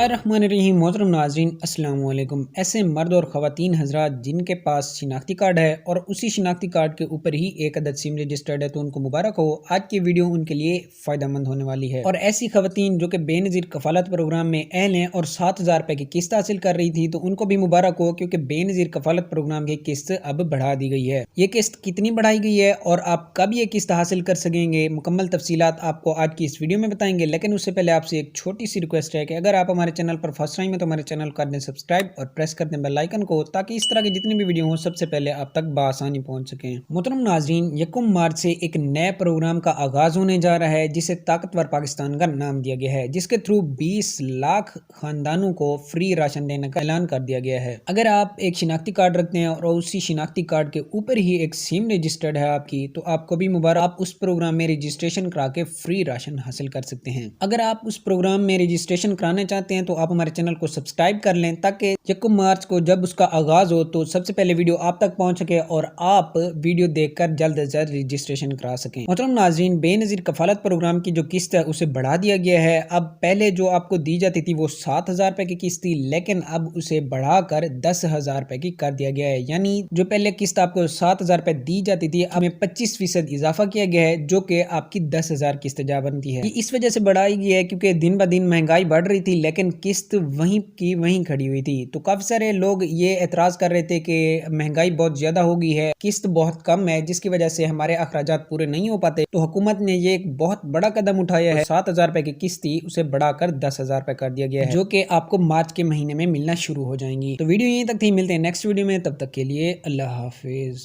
बिस्मिल्लाहिर्रहमानिर्रहीम। मोहतरम नाज़रीन, अस्सलाम वालेकुम। ऐसे मर्द और ख़वातीन हज़रात जिनके पास शिनाख्ती कार्ड है और उसी शिनाख्ती कार्ड के ऊपर ही एक अदद सिम रजिस्टर्ड है तो उनको मुबारक हो। आज की वीडियो उनके लिए फ़ायदेमंद होने वाली है। और ऐसी ख़वातीन जो कि बेनज़ीर कफ़ालत प्रोग्राम में अहल हैं और 7,000 रुपये की किस्त हासिल कर रही थी तो उनको भी मुबारक हो, क्योंकि बेनज़ीर कफ़ालत प्रोग्राम की किस्त अब बढ़ा दी गई है। ये किस्त कितनी बढ़ाई गई है और आप कब ये किस्त हासिल कर सकेंगे, मुकम्मल तफसीलात आपको आज की इस वीडियो में बताएंगे। लेकिन उससे पहले आपसे एक छोटी सी रिक्वेस्ट है कि अगर आप हमारे चैनल पर फर्स्ट टाइम है तो हमारे चैनल को कर दें सब्सक्राइब और प्रेस कर दें बेल आइकन को, ताकि इस तरह की जितनी भी वीडियो हो सबसे पहले आप तक बआसानी पहुंच सकें। मोहतरम नाज़रीन, 1 मार्च से एक नए प्रोग्राम का आगाज होने जा रहा है जिसे ताकतवर पाकिस्तान का नाम दिया गया है, जिसके थ्रू 20 लाख खानदानों को फ्री राशन देने का ऐलान कर दिया गया है। अगर आप एक शिनाख्ती कार्ड रखते हैं और उसी शिनाख्ती कार्ड के ऊपर ही एक सिम रजिस्टर्ड है आपकी, तो आपको भी मुबारक, आप उस प्रोग्राम में रजिस्ट्रेशन करा के फ्री राशन हासिल कर सकते हैं। अगर आप उस प्रोग्राम में रजिस्ट्रेशन कराना चाहते हैं तो आप हमारे चैनल को सब्सक्राइब कर लें, ताकि 1 मार्च को जब उसका आगाज हो तो सबसे पहले वीडियो आप तक पहुंच सके और आप वीडियो देखकर जल्द से जल्द रजिस्ट्रेशन करा सकें। मोहतरम नाज़रीन, बेनज़ीर कफ़ालत प्रोग्राम की जो किस्त है उसे बढ़ा दिया गया है। अब पहले जो आपको दी जाती थी वो 7,000 रुपये की किस्त थी, लेकिन अब उसे बढ़ाकर 10,000 रुपये की कर दिया गया है। यानी जो पहले किस्त आपको 7,000 रुपये दी जाती थी, अब 25% इजाफा किया गया है, जो कि आपकी 10,000 किस्त जा बनती है। इस वजह से बढ़ाई गई है क्योंकि दिन ब दिन महंगाई बढ़ रही थी, लेकिन किस्त वहीं की वहीं खड़ी हुई थी। तो काफी सारे लोग ये एतराज कर रहे थे कि महंगाई बहुत ज्यादा हो गई है, किस्त बहुत कम है, जिसकी वजह से हमारे अखराजात पूरे नहीं हो पाते। तो हुकूमत ने ये एक बहुत बड़ा कदम उठाया है। 7,000 रुपए की किस्त थी उसे बढ़ाकर 10,000 रुपए कर दिया गया है, जो कि आपको मार्च के महीने में मिलना शुरू हो जाएंगी। तो वीडियो यहीं तक थी, मिलते हैं नेक्स्ट वीडियो में, तब तक के लिए अल्लाह हाफिज।